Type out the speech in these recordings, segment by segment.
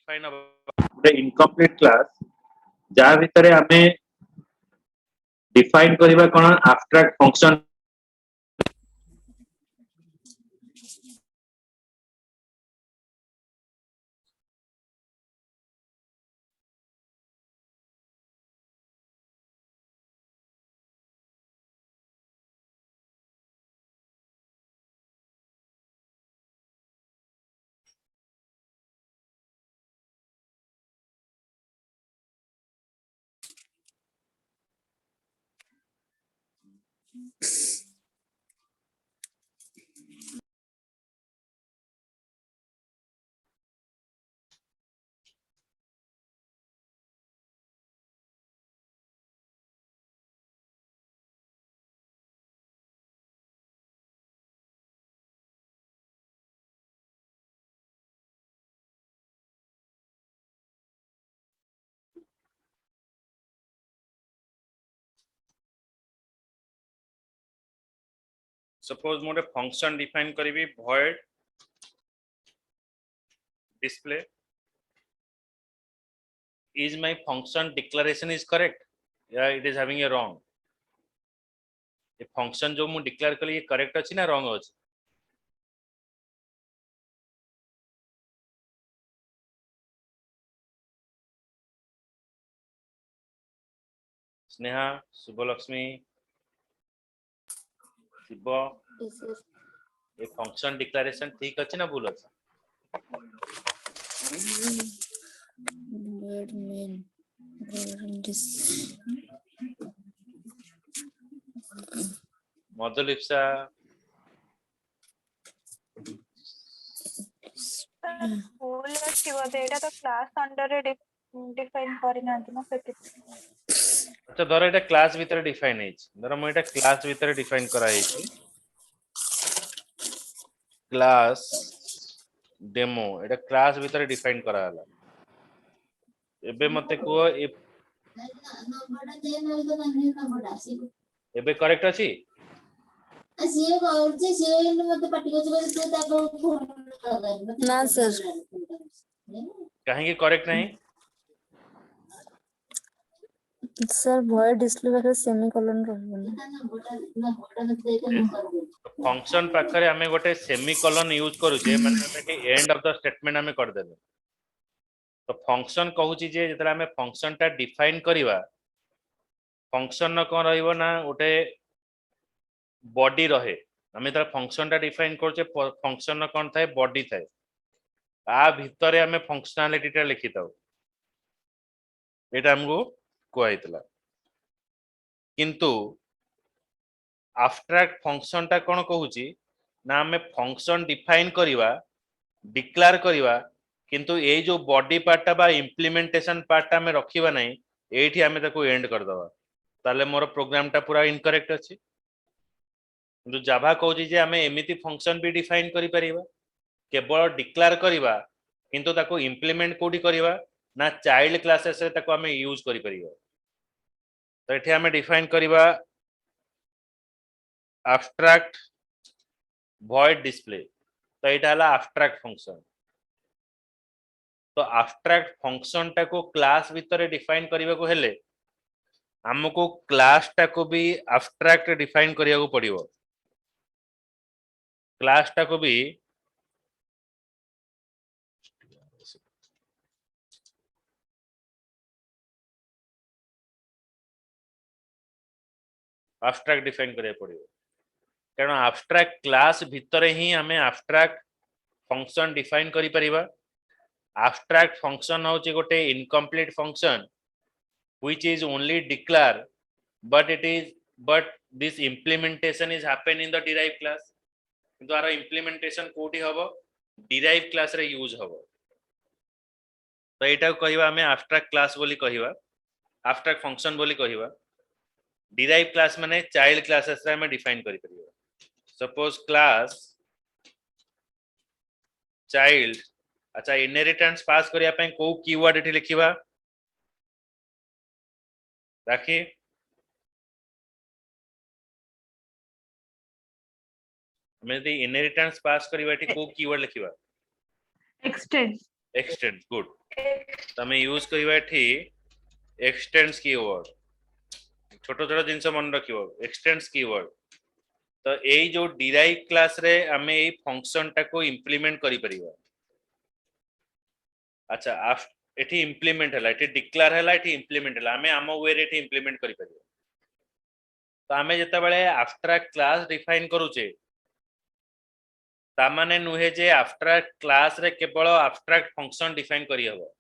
Define गोटे incomplete class जहाँ भितर आमे डिफाइन करबा कोन एब्स्ट्रैक्ट फंक्शन सपोज मोटे फंक्शन डिफाइन करी void display is my function declaration is correct या it is having a wrong ये फंक्शन जो मु डिक्लेयर कली ये करेक्ट अछि ना रॉन्ग अछि स्नेहा शुभलक्ष्मी शिव ये फंक्शन डिक्लेरेशन ठीक अछि ना भूल अछि मधुलिप्सा भूल अछि बोधे एटा तो क्लास अंडर रे डिफाइन करिना ना सेति अच्छा धर एटा क्लास भीतर डिफाइन है धर मु एटा क्लास भीतर डिफाइन करा है क्लास डेमो एटा क्लास भीतर डिफाइन करा हला एबे मते को एबे करेक्ट अछि ना सर कहीं के करेक्ट नहीं सर void display पाखे सेमीकोलन रहबनी फंक्शन पाखरे हमें गोटे सेमीकोलन यूज करूचे माने हमें के एंड ऑफ द स्टेटमेंट हमें कर देबे तो फंक्शन कहूची जे जेतरा हमें फंक्शन ता डिफाइन करिवा फंक्शन न कोन रहइबो ना गोटे बॉडी रहे हमें तार फंक्शन ता डिफाइन करछे फंक्शन न कोन थाए बॉडी थाए आ भितरे हमें फंक्शनैलिटी ता लिखि ताऊ एटा हमको कोइतला किंतु एब्स्ट्रैक्ट फंक्शन ता कोन कहूची ना हमें फंक्शन डिफाइन करिवा डिक्लेयर करिवा किंतु ए जो बॉडी पार्ट बा इंप्लीमेंटेशन पार्ट में रखिबा नै एठी हमें ताको एंड कर दवा ताले मोर प्रोग्राम ता पूरा इनकरेक्ट अछि जो जावा कहूची जे हमें एमिति फंक्शन भी डिफाइन करि परिबा केवल डिक्लेयर करिबा किंतु ताको इंप्लीमेंट कोडी करिबा ना चाइल्ड क्लासेस रे ताको हमें यूज करि परिबा तो एठी हमें डिफाइन करिबा एब्स्ट्रैक्ट void display तो एटा हला एब्स्ट्रैक्ट फंक्शन तो एब्स्ट्रैक्ट फंक्शन टा को क्लास भीतर डिफाइन करिबा को हेले हमको क्लास टा को भी एब्स्ट्रैक्ट डिफाइन करिया को पड़िबो क्लास टा को भी एब्स्ट्रैक्ट डिफाइन करिया पड़िबो कारण एब्स्ट्रैक्ट क्लास भीतर ही हमें एब्स्ट्रैक्ट फंक्शन डिफाइन करि परिबा एब्स्ट्रैक्ट फंक्शन होची गोटे incomplete function which is only declare but this implementation is happen in the derived class किंतु आरो implementation कोठी हबो derived class रे यूज हबो तो एटा कहबा हमें एब्स्ट्रैक्ट क्लास बोली कहबा एब्स्ट्रैक्ट फंक्शन बोली कहबा derived class माने चाइल्ड क्लासेस रे हमें डिफाइन करि परिबा सपोज क्लास चाइल्ड अच्छा इनहेरिटेंस पास करिया पे को कीवर्ड एठी लिखिबा राखी हमें यदि इनहेरिटेंस पास करिबा एठी को कीवर्ड लिखिबा एक्सटेंड एक्सटेंड गुड तमे यूज करबा एठी एक्सटेंड्स कीवर्ड छोट छोट जिनस मन रखियो एक्सटेंड्स कीवर्ड तो एई जो डिराइव क्लास रे हमें एई फंक्शन टा को इंप्लीमेंट करि परिबा अच्छा एठी इंप्लीमेंट हला एठी डिक्लेयर हला एठी इंप्लीमेंट हला हमें आम वे रे एठी इंप्लीमेंट करि परिबा तो हमें जते बेले एब्स्ट्रैक्ट क्लास डिफाइन करूचे ता माने नुहे जे एब्स्ट्रैक्ट क्लास रे केवल एब्स्ट्रैक्ट फंक्शन डिफाइन करि हबो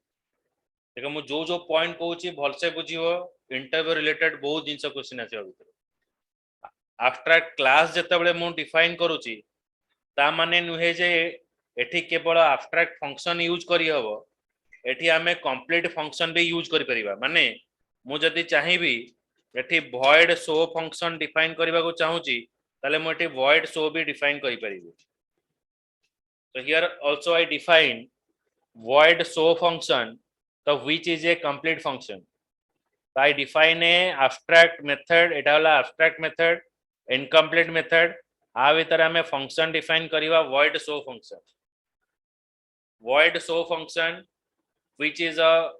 देखो मु जो जो पॉइंट कहूची भलसे बुझियो इंटरव्यू रिलेटेड बहुत जिंस क्वेश्चन आसी भीतर एब्स्ट्रैक्ट क्लास जते बेले मु डिफाइन करूची ता माने नुहे जे एठी केवल एब्स्ट्रैक्ट फंक्शन यूज करि हबो एठी हमें कंप्लीट फंक्शन भी यूज करि परिबा माने मु जदी चाहिबी एठी void show फंक्शन डिफाइन करबा को चाहूची ताले मु एठी void show भी डिफाइन करि परिबी so here also I define void show function so which is a complete function so I define a abstract method eta वाला abstract method incomplete method आ भीतर हमें फंक्शन डिफाइन करबा void show function which is a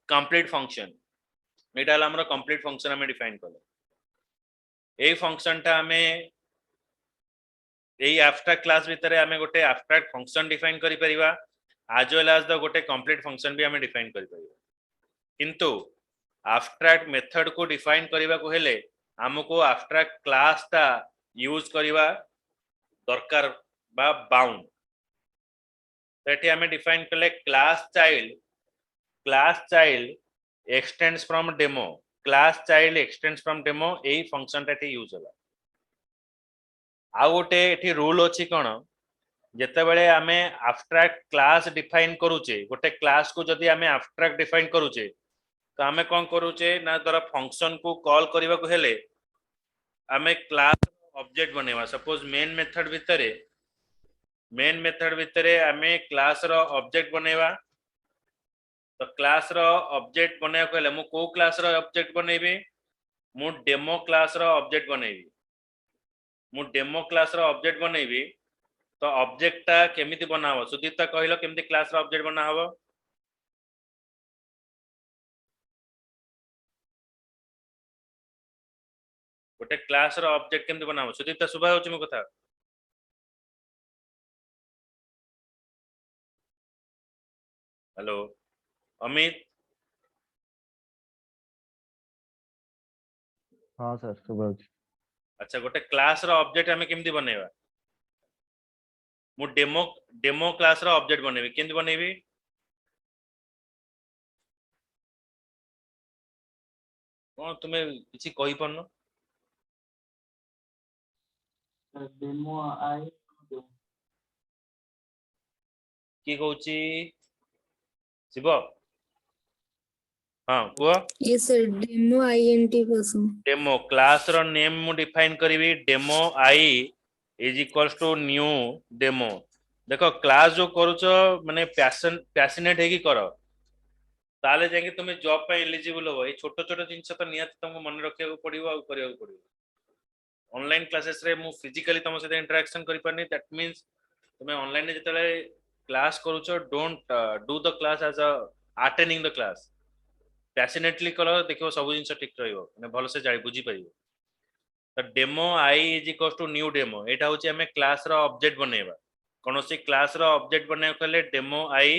complete function एटा हमर complete function हमें define कले a function टा हमें ए abstract class भीतर हमें गोटे एब्स्ट्रैक्ट फंक्शन डिफाइन करि परिबा as well as द गोटे कंप्लीट फंक्शन भी हमें डिफाइन करि परिबा किंतु एब्स्ट्रैक्ट मेथड को डिफाइन करबा को हेले हमको एब्स्ट्रैक्ट क्लास ता यूज करबा दरकार बा बाउंड तेठी हमें डिफाइन कले class child extends from demo class child extends from demo AE function टा यूज होला आ गोटे एठी रूल अछि कोन जते बेले हमें एब्स्ट्रैक्ट क्लास डिफाइन करूचे गोटे क्लास को जदी हमें एब्स्ट्रैक्ट डिफाइन करूचे तो हमें कोन करूचे ना दर फंक्शन को कॉल करबा को हेले हमें क्लास ऑब्जेक्ट बनेवा सपोज मेन मेथड भितरे हमें क्लास रो ऑब्जेक्ट बनेवा तो क्लास रो ऑब्जेक्ट बने कहले मु को क्लास रो ऑब्जेक्ट बनेबी मु डेमो क्लास रो ऑब्जेक्ट बनेबी तो ऑब्जेक्ट ता केमिति बनावो सुदीप्ता कहलो केमिति क्लास रो ऑब्जेक्ट बना हबो गोटे क्लास रो ऑब्जेक्ट केमिति बनावो सुदीप्ता सुबह होची मो कथा हेलो अमित हाँ सर सुबह अच्छा गोटे क्लास रो ऑब्जेक्ट हमें केमिति बनेबा मु डेमो क्लास रो ऑब्जेक्ट बनेबी केमिति बनेबी कोन तुमे किछि कहि परनो डेमो आई की कहूची शिव हाँ कुह ये सर डेमो आईएनटी कसम डेमो क्लास रो नेम मु डिफाइन करिवि demo I is equals to new demo देखो क्लास जो करूचो माने पैशनेट है कि करो ताले जाके तुम जॉब पे एलिजिबल हो ए छोटो छोटो जिंस तो नियत तुमको मन रखिया को पड़िबो आ करिया को पड़िबो ऑनलाइन क्लासेस रे मु फिजिकली तुम से इंटरेक्शन करि परनी दैट मींस तुम ऑनलाइन जतले क्लास करूचो don't do the class as a attending the class passionately करो देखो सब जिंस ठीक रहइबो माने भलो से जाई बुझी परिबो तो demo I is equal to new demo एटा होची हमें क्लास रो ऑब्जेक्ट बनेबा कोनोसी क्लास रो ऑब्जेक्ट बने कहले demo I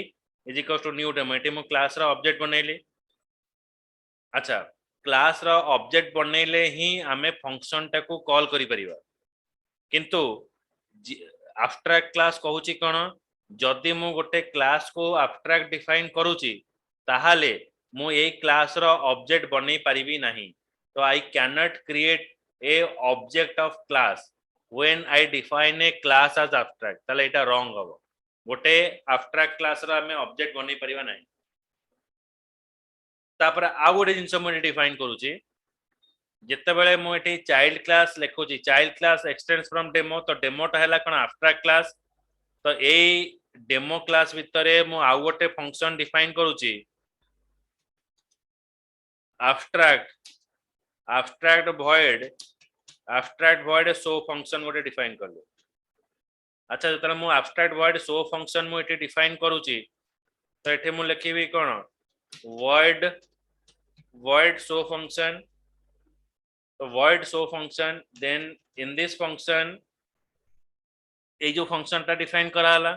is equal to new demo एटी मु क्लास रो ऑब्जेक्ट बनेली अच्छा क्लास रो ऑब्जेक्ट बनेले ही हमें फंक्शन टा को कॉल करि परिबा किंतु एब्स्ट्रैक्ट क्लास कहूची कोन जदी मु गोटे क्लास को एब्स्ट्रैक्ट डिफाइन करूची ताहाले मु ए क्लास रो ऑब्जेक्ट बनै परिबी नाही तो I can not create a object of class when I define a class as abstract ताले एटा रॉन्ग हबो गोटे एब्स्ट्रैक्ट क्लास रो हमें ऑब्जेक्ट बनै परिबा नाही तापर आ गोटे जिंस मु डिफाइन करूची जत्ते बेले मु एटी चाइल्ड क्लास लेखुची child class extends from demo तो डेमो टा हैला कोन एब्स्ट्रैक्ट क्लास तो ए डेमो क्लास भितरे मु आ गोटे फंक्शन डिफाइन करूची abstract void show function गोटे डिफाइन करले अच्छा जतले मु abstract void show function मु एटी डिफाइन करूची तो एठे मु लिखिबी कोन void void show function. तो void show function, then in this function ए जो फंक्शन टा डिफाइन करा हला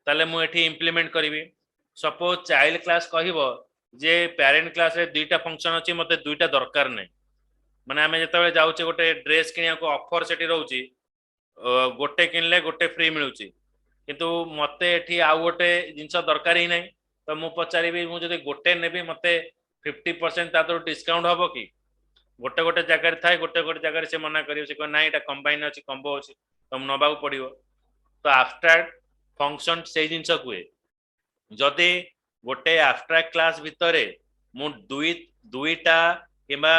ताले मु एठी इंप्लीमेंट करिवि. सपोज चाइल्ड क्लास कहिबो जे पेरेंट क्लास रे दुईटा फंक्शन अछि मते दुईटा दरकार नै. माने आमे जेतेबेले जाउचे गोटे ड्रेस किनिया को ऑफर सेठी रहउची, गोटे किनले गोटे फ्री मिलुची, किंतु मते एठी आ गोटे जिंस दरकार ही नै. तो मु पचारिबि मु जदि गोटे नेबी मते 50% तातो डिस्काउंट हबो कि. गोटे गोटे जगह रे थाए, गोटे गोटे जगह रे से मना करियो, से को ना एटा कंबाइन अछि, कॉम्बो अछि, तो नबा को पड़ियो. तो एब्स्ट्रैक्ट फंक्शन से जिंस कुए जदि गोटे एब्स्ट्रैक्ट क्लास भितरे मु दुईटा किबा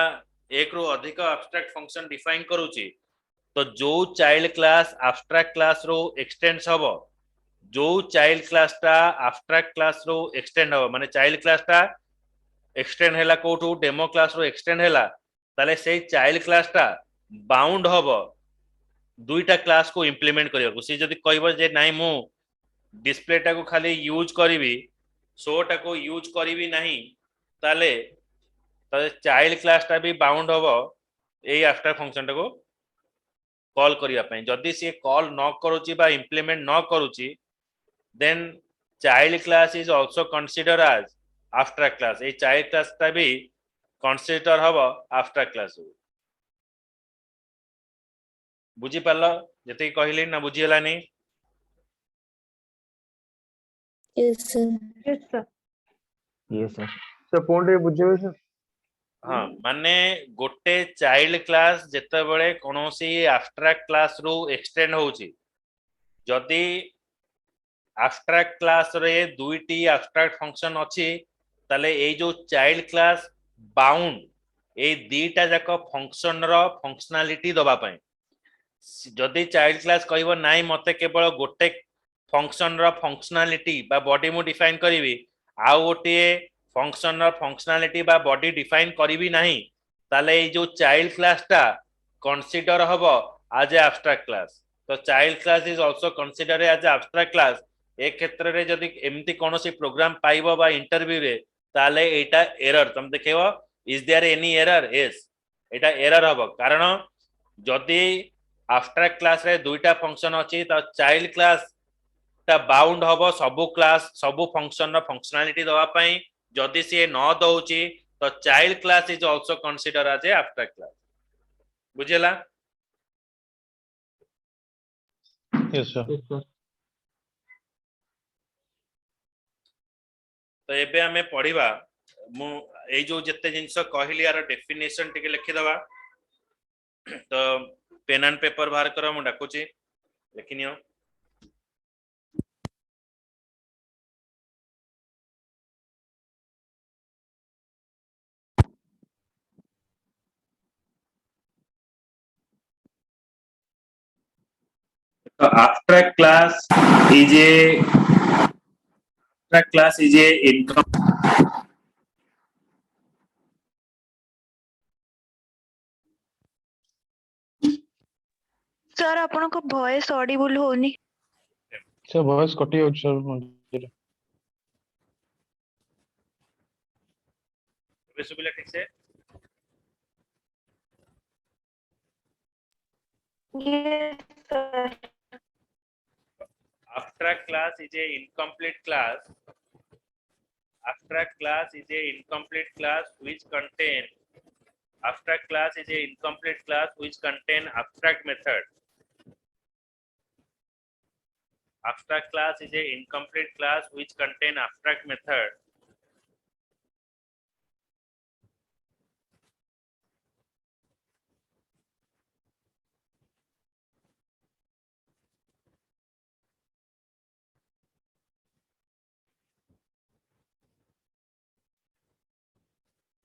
एक रु अधिक एब्स्ट्रैक्ट फंक्शन डिफाइन करूची, तो जो चाइल्ड क्लास एब्स्ट्रैक्ट क्लास रो एक्सटेंड्स हबो, जो चाइल्ड क्लास टा एब्स्ट्रैक्ट क्लास रो एक्सटेंड हबो, माने चाइल्ड क्लास टा एक्सटेंड हैला कोठू डेमो क्लास रो एक्सटेंड हैला, ताले से चाइल्ड क्लास टा बाउंड हबो दुईटा क्लास को इंप्लीमेंट करियो. से जदि कहबो जे नाही मु डिस्प्ले टा को खाली यूज करिवि, शो टा को यूज करिवि नाही, ताले चाइल्ड क्लास टा भी बाउंड हबो एई एब्स्ट्रैक्ट फंक्शन टा को कॉल करिया पई. जदि से कॉल न करूची बा इंप्लीमेंट न करूची, then child class is also consider as abstract class. ए चाइल्ड क्लास टा भी कंसीडर हबो एब्स्ट्रैक्ट क्लास. बुझी पालो जते कहली ना, बुझी हला नहीं? yes sir. Yes, sir. Yes, sir. Sir, phone रे बुझेबे sir. हाँ, माने गोटे चाइल्ड क्लास जेतेबेले कोनोसी एब्स्ट्रैक्ट क्लास रो एक्सटेंड होउची, जदि एब्स्ट्रैक्ट क्लास रे दुईटी एब्स्ट्रैक्ट फंक्शन अछि, ताले ए जो चाइल्ड क्लास बाउंड ए दीटा जाक फंक्शन रो फंक्शनलिटी दबा पई. जदि चाइल्ड क्लास कहबो नाही मते केवल गोटे फंक्शन रो फंक्शनलिटी बा बॉडी मु डिफाइन करिवि, आ गोटे फंक्शन रो फंक्शनलिटी बा बॉडी डिफाइन करिवि नाही, ताले ए जो चाइल्ड क्लास टा कंसीडर हबो एज ए एब्स्ट्रैक्ट क्लास. तो child class is also consider as a abstract class. ए क्षेत्र रे जदि एमती कोनोसी प्रोग्राम पाइबो बा इंटरव्यू रे, ताले एटा एरर तुम देखिबो. Is there any error? Yes, एटा एरर हबो. कारण जदि एब्स्ट्रैक्ट क्लास रे दुईटा फंक्शन अछि, तो चाइल्ड क्लास ता बाउंड हबो सबु क्लास सबु फंक्शन रो फंक्शनलिटी दवा पई. जदि से न दउची, तो child class is also consider as a abstract class. बुझेला? Yes, sir. Yes, sir. तो एबे हमें पढ़िबा मु ए जो जत्ते जिंस कहली यार डेफिनेशन टिके लिखि दवा. तो पेन एंड पेपर बाहर करो, मु डाकुची लिखिनियो. तो abstract class is a income. Sir, ଆପଣଙ୍କ voice audible ହଉନି. Sir, voice कटी जाଉଛି sir ମଝିରେ. ଏବେ ସୁବିଲା ଠିକ से? Yes, sir. Abstract class is a incomplete class. Abstract class is a incomplete class which contain abstract class is a incomplete class which contain abstract method. Abstract class is a incomplete class which contain abstract method.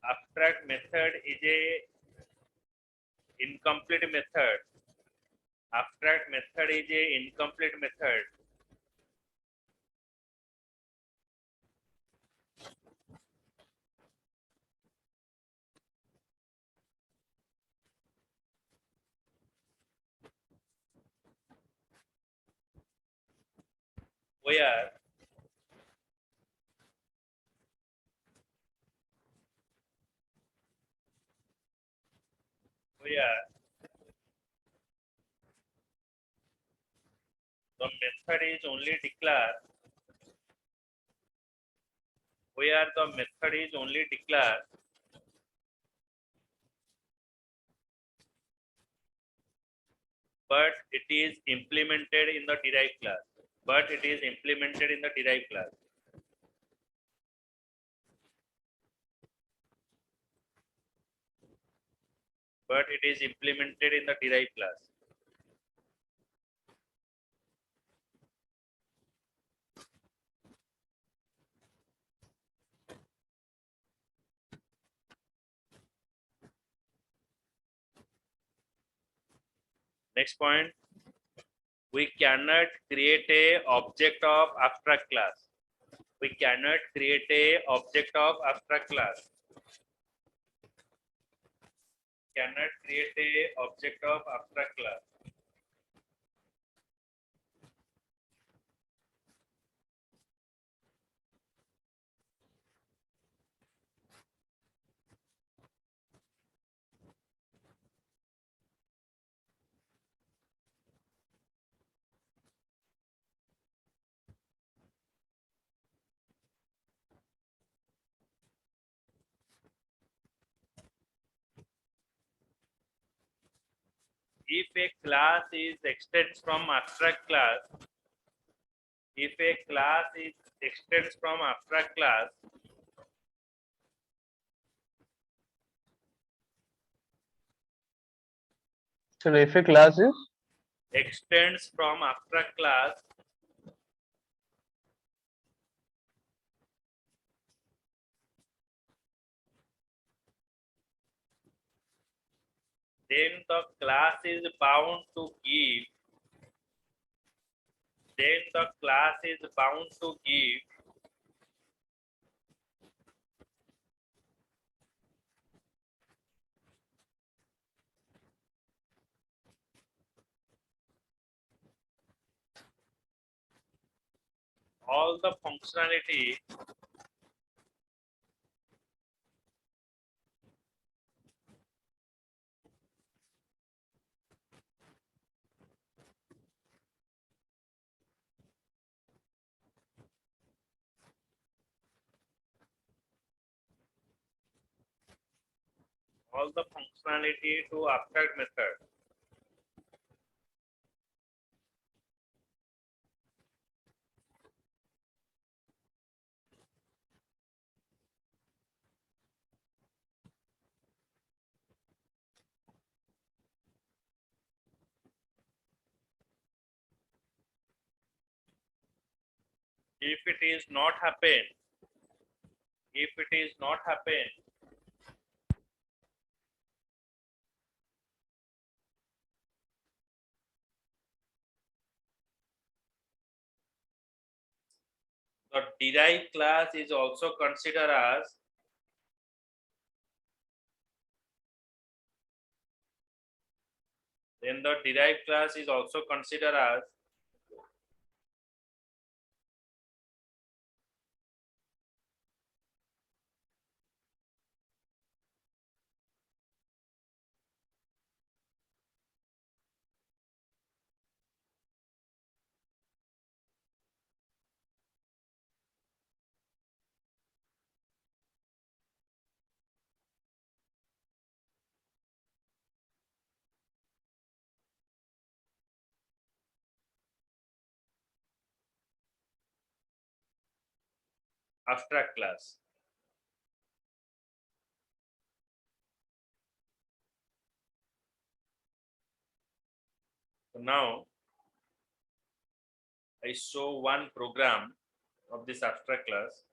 Abstract method is a incomplete method. Abstract method is a incomplete method. Where the method is only declared where the method is only declared but it is implemented in the derived class. But it is implemented in the derived class. But it is implemented in the derived class. Next point, we cannot create a object of abstract class. We cannot create a object of abstract class. Cannot create a object of abstract class. If a class is extends from abstract class, if a class is extends from abstract class, So if a class is extends from abstract class, then the class is bound to give, then the class is bound to give all the functionality to abstract method. If it is not happen, if it is not happen, the derived class is also considered as then the derived class is also considered as abstract class. So now I show one program of this abstract class.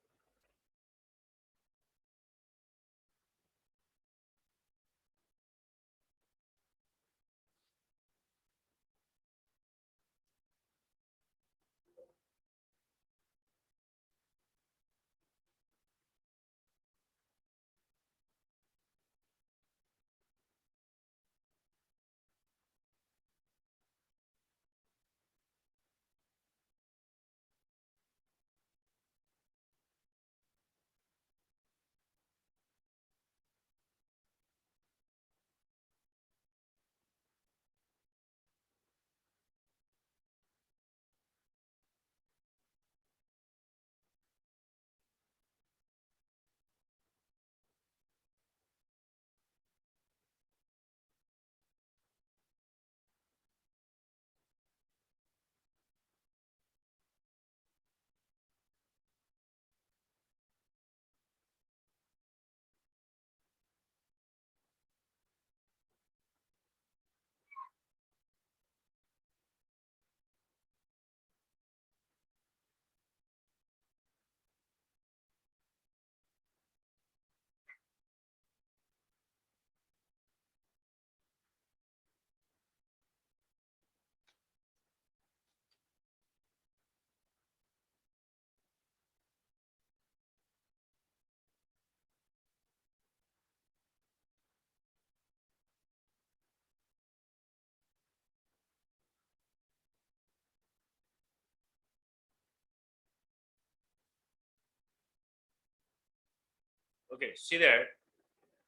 Okay, see that.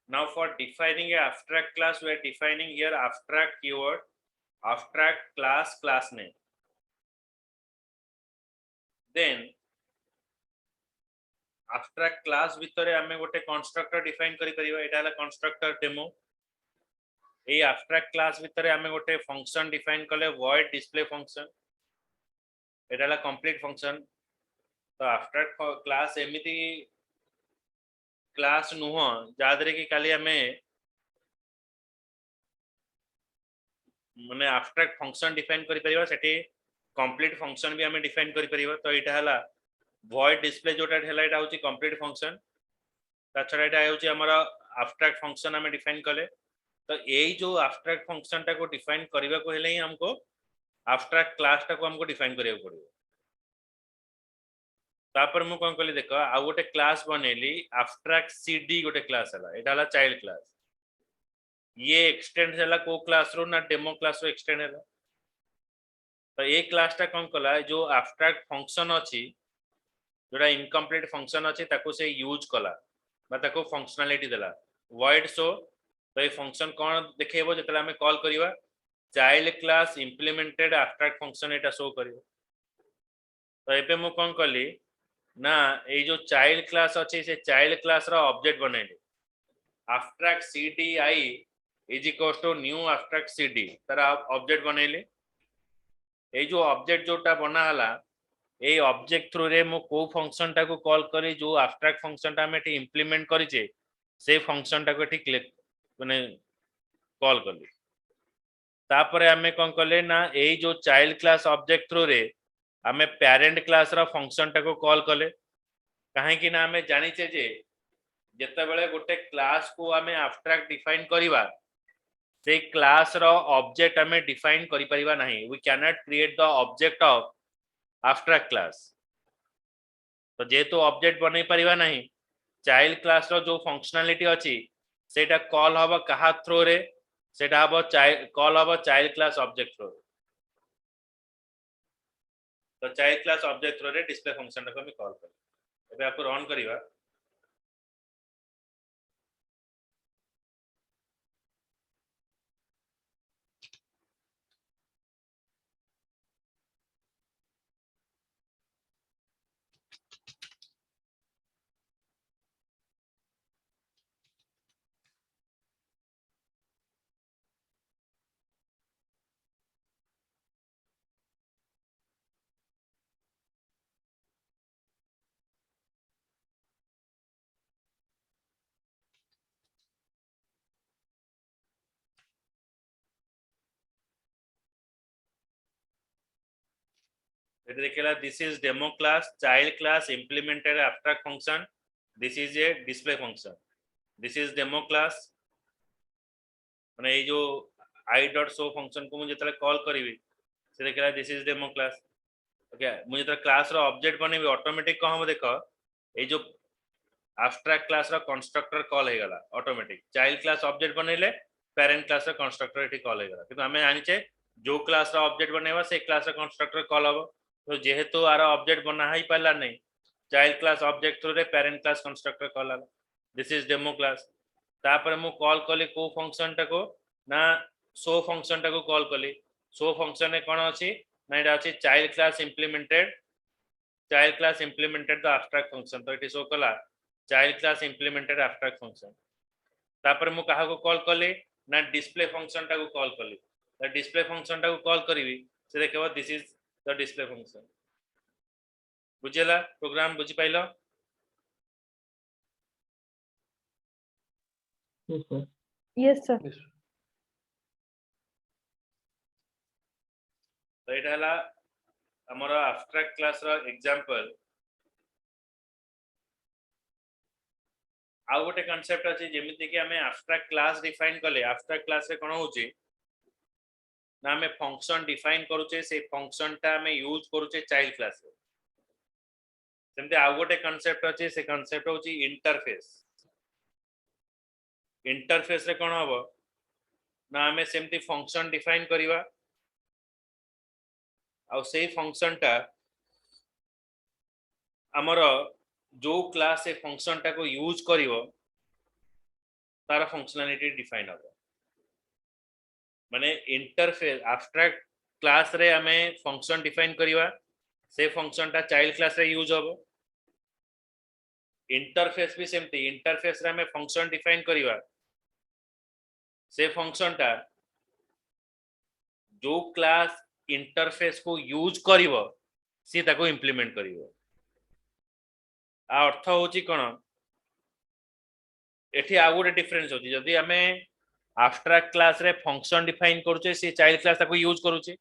Now for defining a abstract class, we are defining here abstract keyword, abstract class name. Then abstract class भितर आमे गोटे constructor define करि परिबा, एटा हला constructor demo. ए abstract class भितर आमे गोटे function define कले void display function, एटा हला complete function. तो abstract class एमिति क्लास नुह जादरे कि खाली आमे माने abstract function define करि परिबा, सेठी complete function भी आमे define करि परिबा. तो एटा हला void display जोटा हेला एटा होची complete function. ता छडा एटा होची हमरा abstract function आमे define कले. तो एई जो abstract function टा को define करिबा को हेले ही हमको abstract class टा को हमको define करिया पड़िबो. तापर मु कोन कली देखो आ गोटे क्लास बनेली abstract cd गोटे क्लास हला, एटा हला चाइल्ड क्लास. ये एक्सटेंड हला को क्लास रो ना डेमो क्लास रो एक्सटेंड हला. तो ए क्लास टा कोन कला जो abstract function अछि जोड़ा इनकम्प्लीट फंक्शन अछि ताको से यूज कला बा ताको फंक्शनलिटी देला void show. तो ए फंक्शन कोन देखेबो जतला हमें कॉल करिवा child class implemented abstract function एटा शो करिवो. तो एपे मु कोन कली ना ए जो चाइल्ड क्लास अछि से चाइल्ड क्लास रो ऑब्जेक्ट बनेली abstract cdi is equals to new abstract cd तारा ऑब्जेक्ट बनेली. ए जो ऑब्जेक्ट जोटा बना हला ए ऑब्जेक्ट थ्रू रे मु को फंक्शन टा को कॉल करी जो abstract फंक्शन टा में इंप्लीमेंट करिचे से फंक्शन टा को ठीक माने कॉल कली. तापरे हमें कोन कले ना ए जो चाइल्ड क्लास ऑब्जेक्ट थ्रू रे हमें पेरेंट क्लास रा फंक्शन टा को कॉल कले. काहे कि ना हमें जानिचे जे जत्ता बेले गोटे क्लास को हमें abstract डिफाइन करिवा से क्लास रा ऑब्जेक्ट हमें डिफाइन करि परिबा नहीं. We can not create the object of abstract class. तो जेतु ऑब्जेक्ट बनै परिबा नहीं चाइल्ड क्लास रो जो फंक्शनलिटी अछि सेटा कॉल हबो कहा थ्रू रे, सेटा हबो कॉल हबो चाइल्ड क्लास ऑब्जेक्ट थ्रू. तो चाइल्ड क्लास ऑब्जेक्ट थ्रू रे डिस्प्ले फंक्शन को हम कॉल कर. एबे आपको रन करिवा. एटे देखला this is demo class child class implemented abstract function. This is a display function. This is demo class माने ए जो i.show फंक्शन को मु जतले कॉल करिवि से देखला this is demo class. Okay मु जतले क्लास रो ऑब्जेक्ट बनेबी ऑटोमेटिक कहम देखो ए जो abstract क्लास रो कंस्ट्रक्टर कॉल हे गला ऑटोमेटिक. चाइल्ड क्लास ऑब्जेक्ट बनेले पेरेंट क्लास रो कंस्ट्रक्टर एठी कॉल हे गला. किंतु हमें जानिचे जो क्लास रो ऑब्जेक्ट बनेबा से क्लास रो कंस्ट्रक्टर कॉल हबो. तो जेहेतु आर ऑब्जेक्ट बना ही पाला नहीं चाइल्ड क्लास ऑब्जेक्ट थ्रू रे पेरेंट क्लास कंस्ट्रक्टर कॉल हला. This is demo class. तापर मु कॉल कले को फंक्शन टा को ना शो फंक्शन टा को कॉल कली. शो फंक्शन में कोन अछि ना एटा अछि child class implemented the abstract function. तो इट शो कला child class implemented abstract function. तापर मु कहा को कॉल कली ना डिस्प्ले फंक्शन टा को कॉल कली. तो डिस्प्ले फंक्शन टा को कॉल करिवि से देखबो this is the display function. बुझेला प्रोग्राम बुझि pilo. Yes, sir. Yes, sir. Yes. तो एटा हला हमर abstract क्लास रो एग्जांपल. आ गोटे कांसेप्ट अछि जेमिति कि हमें abstract क्लास डिफाइन कले. abstract क्लास रे कोन होची ना हमें फंक्शन डिफाइन करूचे से फंक्शन टा हमें यूज करूचे चाइल्ड क्लास रे. सेमते आ गोटे कांसेप्ट अछि से कांसेप्ट होची इंटरफेस. इंटरफेस रे कोन हबो ना हमें सेमती फंक्शन डिफाइन करिवा आ से फंक्शन टा हमर जो क्लास से फंक्शन टा को यूज करिवो तार फंक्शनालिटी डिफाइन हो माने इंटरफेस एब्स्ट्रैक्ट क्लास रे हमें फंक्शन डिफाइन करवा से फंक्शन टा चाइल्ड क्लास रे यूज हो इंटरफेस भी सेमती इंटरफेस रे हमें फंक्शन डिफाइन करवा से फंक्शन टा जो क्लास इंटरफेस को यूज करिवो सी ताको इंप्लीमेंट करिवो आ अर्थ होची कोन एठी आ गोटे डिफरेंस होची जदी हमें एब्स्ट्रैक्ट क्लास रे फंक्शन डिफाइन करूचे सी चाइल्ड क्लास ताको यूज करूचे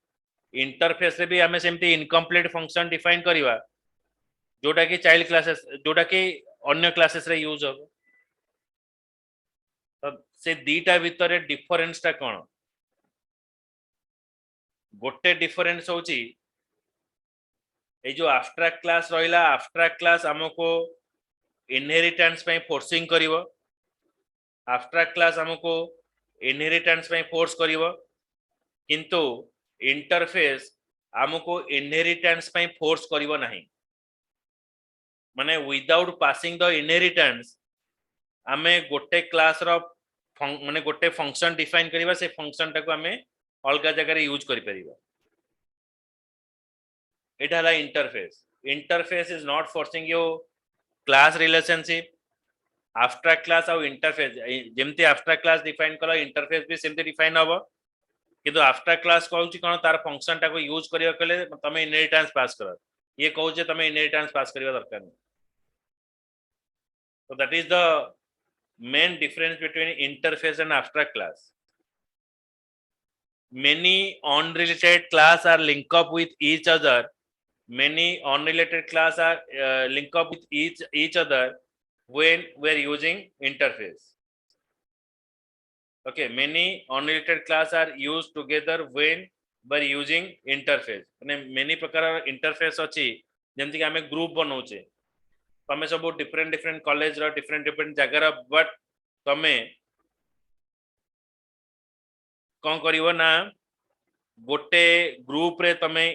इंटरफेस रे भी हमें सेमती इनकम्प्लीट फंक्शन डिफाइन करवा जोटा कि चाइल्ड क्लासेस जोटा कि अन्य क्लासेस रे यूज हो तो से दीटा भितर डिफरेंस टा कोन गोटे डिफरेंस होची ए जो एब्स्ट्रैक्ट क्लास रहिला एब्स्ट्रैक्ट क्लास हमको इनहेरिटेंस पे फोर्सिंग करिवो एब्स्ट्रैक्ट क्लास हमको इनहेरिटेंस पे फोर्स करिवो किंतु इंटरफेस हमको इनहेरिटेंस पे फोर्स करिवो नहीं माने विदाउट पासिंग द इनहेरिटेंस हमें गोटे क्लास रो माने गोटे फंक्शन डिफाइन करिवा से फंक्शन टाको हमें अलग जगह रे यूज करि परिबा it has interface is not forcing you class relationship abstract class और interface जेमती abstract class define कलो interface भी सेमती define हबो किंतु abstract class कहउची कोन तार फंक्शन टा को यूज करियो कले तमे इनहेरिटेंस पास करो ये कहउ जे तमे इनहेरिटेंस पास करियो दरकार नहीं so that is the main difference between interface and abstract class many unrelated class are linked up with each other many unrelated class are linked up with each other when we are using interface okay many unrelated class are used together when we are using interface माने many प्रकार interface अछि जेमति कि हमें group बनौचे तमे सब different college रो different जगह रो but तमे कोन करिवो ना गोटे ग्रुप रे तमे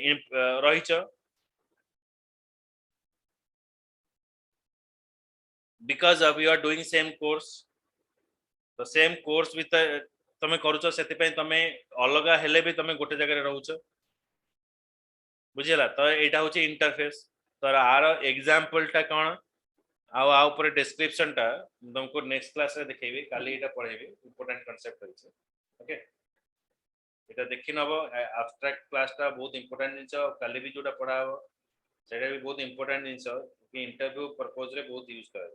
रहिचो because of you are doing same course the same course with तमे करूचो सेति पय तमे अलगा हेले भी तमे गोटे जगह रे रहउचो बुझिला तो एटा होची इंटरफेस तो आर एग्जांपल टा कोन आ ऊपर डिस्क्रिप्शन टा तुमको नेक्स्ट क्लास रे देखेबी काली एटा पढेबी इंपोर्टेंट कांसेप्ट होइছে ओके एटा देखि नबो एब्स्ट्रैक्ट क्लास टा बहुत इंपोर्टेंट जिंस काली भी जोटा पढाबो सेटा भी बहुत इंपोर्टेंट जिंस कि इंटरव्यू पर्पस रे बहुत यूज करा